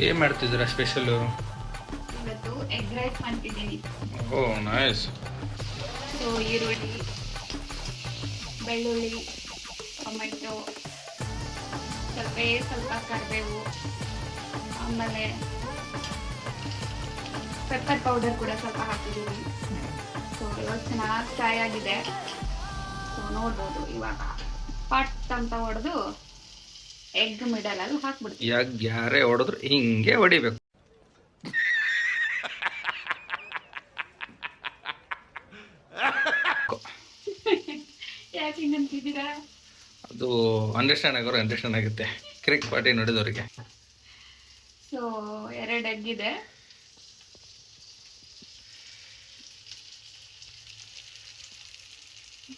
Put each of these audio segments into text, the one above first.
ಏನು ಮಾಡ್ತಿದ್ದೀರಾ ಸ್ಪೆಷಲು? ಇವತ್ತು ಎಗ್ ರೈಸ್ ಮಾಡ್ತಿದ್ದೀನಿ. ಓ ನೈಸ್. ಸೊ ಈರುಳ್ಳಿ, ಬೆಳ್ಳುಳ್ಳಿ, ಟೊಮೆಟೊ, ಸ್ವಲ್ಪ ಕರಿಬೇವು, ಆಮೇಲೆ ಪೆಪ್ಪರ್ ಪೌಡರ್ ಕೂಡ ಸ್ವಲ್ಪ ಹಾಕಿದ್ದೀನಿ. ಸೊ ಇವಾಗ ಚೆನ್ನಾಗಿ ಫ್ರೈ ಆಗಿದೆ. ಸೊ ನೋಡ್ಬೋದು ಇವಾಗ ಪಟ್ ಅಂತ ಹೊಡೆದು ಎಗ್ ಮಿಡಲಲ್ಲಿ ಹಾಕ್ಬಿಡ್ತೀವಿ. ಯಾರೇ ಹೊಡೆದ್ರು ಹಿಂಗೆ ಹೊಡಿಬೇಕು. ಯಾಕೆ ಹಿಂಗಂತಿದ್ದೀರಾ? ಅದು ಅಂಡರ್ಸ್ಟ್ಯಾಂಡ್ ಆಗುತ್ತೆ ಕ್ರಿಕ್ ಪಾರ್ಟಿ ನೋಡಿದವರಿಗೆ. ಸೊ 2 ಎಗ್ ಇದೆ.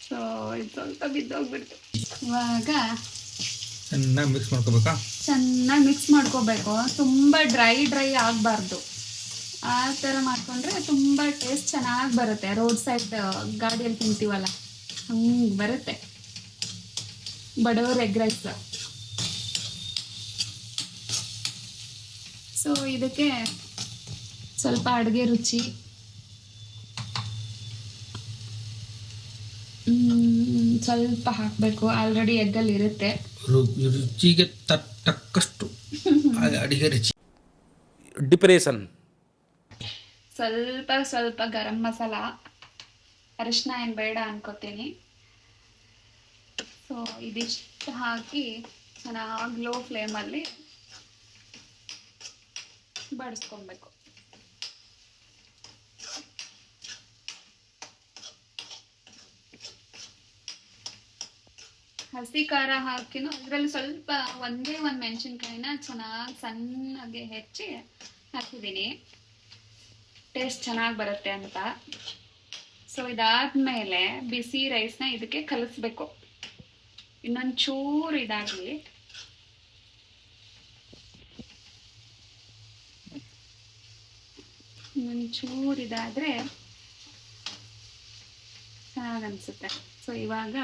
ಸೊ ಇದು ಸ್ವಲ್ಪ ಬಿದ್ದೋಗ್ಬಿಡ್ತು. ಇವಾಗ ಚೆನ್ನಾಗಿ ಮಿಕ್ಸ್ ಮಾಡ್ಕೋಬೇಕಾ? ಚೆನ್ನಾಗಿ ಮಿಕ್ಸ್ ಮಾಡ್ಕೋಬೇಕು. ತುಂಬ ಡ್ರೈ ಆಗಬಾರ್ದು. ಆ ಥರ ಮಾಡ್ಕೊಂಡ್ರೆ ತುಂಬ ಟೇಸ್ಟ್ ಚೆನ್ನಾಗಿ ಬರುತ್ತೆ. ರೋಡ್ ಸೈಡ್ ಗಾಡಿಯಲ್ಲಿ ತಿಂತೀವಲ್ಲ ಹಂಗೆ ಬರುತ್ತೆ ಬಡವರ ಎಗ್ ರೈಸ್. ಸೊ ಇದಕ್ಕೆ ಸ್ವಲ್ಪ ಅಡುಗೆ ರುಚಿ, ಸ್ವಲ್ಪ ಹಾಕಬೇಕು. ಆಲ್ರೆಡಿ ಎಗ್ಗಲ್ಲಿ ಇರುತ್ತೆ. ರುಚಿಗೆ ತಕ್ಕಷ್ಟು ಅಡಿಗೆ ರುಚಿ. ಡಿಪ್ರೆಷನ್. ಸ್ವಲ್ಪ ಗರಂ ಮಸಾಲ, ಅರಿಶಿನ ಏನು ಬೇಡ ಅನ್ಕೋತೀನಿ. ಸೊ ಇದಿಷ್ಟು ಹಾಕಿ ಚೆನ್ನಾಗಿ ಲೋ ಫ್ಲೇಮಲ್ಲಿ ಬಡಿಸ್ಕೊಬೇಕು. ಹಸಿ ಖಾರ ಹಾಕಿನೂ ಅದರಲ್ಲಿ ಸ್ವಲ್ಪ ಒಂದೇ ಒಂದು ಮೆಣಸಿನ್ಕಾಯಿನ ಚೆನ್ನಾಗಿ ಸಣ್ಣಗೆ ಹೆಚ್ಚಿ ಹಾಕಿದ್ದೀನಿ, ಟೇಸ್ಟ್ ಚೆನ್ನಾಗಿ ಬರುತ್ತೆ ಅಂತ. ಸೊ ಇದಾದ್ಮೇಲೆ ಬಿಸಿ ರೈಸ್ನ ಇದಕ್ಕೆ ಕಲಿಸ್ಬೇಕು. ಇನ್ನೊಂದು ಚೂರು ಇದಾಗಲಿ. ಇನ್ನೊಂದು ಚೂರು ಇದಾದರೆ ಚೆನ್ನಾಗಿ ಅನಿಸುತ್ತೆ. ಸೊ ಇವಾಗ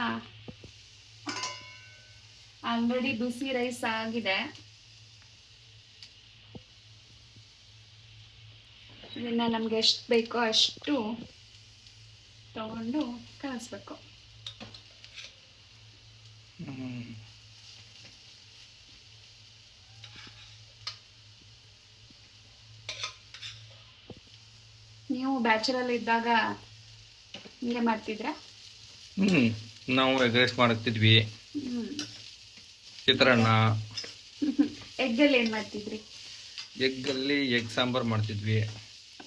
ಆಲ್ರೆಡಿ ಬಿಸಿ ರೈಸ್ ಆಗಿದೆ. ಇದನ್ನ ನಮ್ಗೆ ಎಷ್ಟು ಬೇಕೋ ಅಷ್ಟು ತಗೊಂಡು ಕಲಿಸ್ಬೇಕು. ನೀವು ಬ್ಯಾಚುಲರ್ ಇದ್ದಾಗ ಹಿಂಗೆ ಮಾಡ್ತಿದ್ರಾ? ನಾವು ಎಗ್ ರೈಸ್ ಮಾಡ್ತಿದ್ವಿ, ಚಿತ್ರಾನ್ನ. ಎಗ್ಗಲ್ಲಿ ಏನು ಮಾಡ್ತಿದ್ರಿ? ಎಗ್ಗಲ್ಲಿ ಎಗ್ ಸಾಂಬಾರು ಮಾಡ್ತಿದ್ವಿ.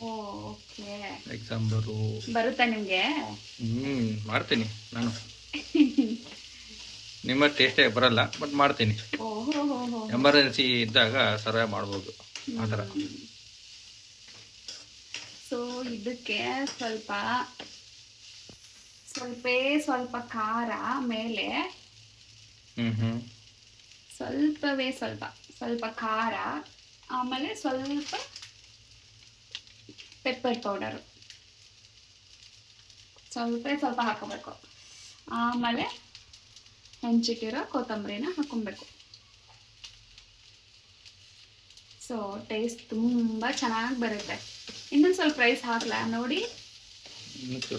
ಓಕೆ. ಎಗ್ ಸಾಂಬಾರು ಬರುತ್ತಾ ನಿಮಗೆ? ಮಾಡ್ತೀನಿ ನಾನು. ನಿಮ್ಮ ಟೇಸ್ಟೇ ಬರಲ್ಲ, ಬಟ್ ಮಾಡ್ತೀನಿ. ಎಮರ್ಜೆನ್ಸಿ ಇದ್ದಾಗ ಸರ್ವೆ ಮಾಡ್ಬೋದು ಆ ಥರ. ಸೊ ಇದಕ್ಕೆ ಸ್ವಲ್ಪ ಖಾರ ಮೇಲೆ, ಸ್ವಲ್ಪ ಖಾರ, ಆಮೇಲೆ ಸ್ವಲ್ಪ ಪೆಪ್ಪರ್ ಪೌಡರು ಸ್ವಲ್ಪ ಹಾಕೋಬೇಕು. ಆಮೇಲೆ ಹೆಂಚಿಟ್ಟಿರೋ ಕೊತ್ತಂಬರಿನ ಹಾಕೊಬೇಕು. ಸೊ ಟೇಸ್ಟ್ ತುಂಬ ಚೆನ್ನಾಗಿ ಬರುತ್ತೆ. ಇನ್ನೊಂದು ಸ್ವಲ್ಪ ರೈಸ್ ಹಾಕ್ಲಾ ನೋಡಿ?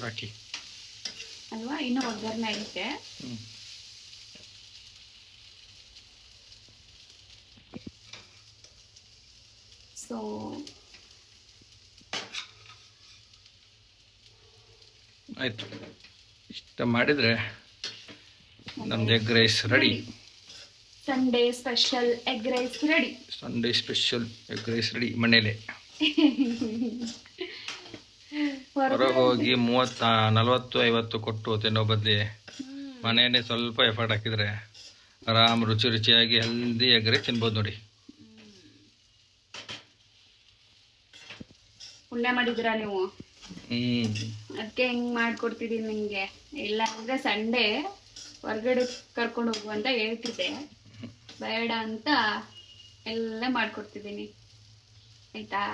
ಹಾಕಿ ಅಲ್ವಾ, ಇನ್ನೂ ಒಗ್ಗರಣೆ ಐತೆ. ಸೊ ಆಯಿತು, ಇಷ್ಟ ಮಾಡಿದರೆ ನಮ್ದು egg rice ready. Sunday special egg rice ready ಮನೇಲೆ. ಹೊರಗೆ ಹೋಗಿ 40-50 ಕೊಟ್ಟು ತಿನ್ನೋ ಬದಲಿ ಮನೆಯೇ ಸ್ವಲ್ಪ ಎಫರ್ಟ್ ಹಾಕಿದರೆ ಆರಾಮ್ ರುಚಿಯಾಗಿ ಹೆಲ್ದಿ ಎಗ್ ರೈಸ್ ತಿನ್ಬೋದು ನೋಡಿ. ಪುಣ್ಯ ಮಾಡಿದ್ದೀರಾ ನೀವು. ಅದಕ್ಕೆ ಹೆಂಗ್ ಮಾಡ್ಕೊಡ್ತಿದ್ದೀನಿ ನಿಮಗೆ. ಇಲ್ಲ ಅಂದ್ರೆ ಸಂಡೇ ಹೊರಗಡೆ ಕರ್ಕೊಂಡು ಹೋಗು ಅಂತ ಹೇಳ್ತಿದ್ದೆ, ಬೇಡ ಅಂತ ಎಲ್ಲ ಮಾಡ್ಕೊಡ್ತಿದ್ದೀನಿ ಆಯ್ತಾ.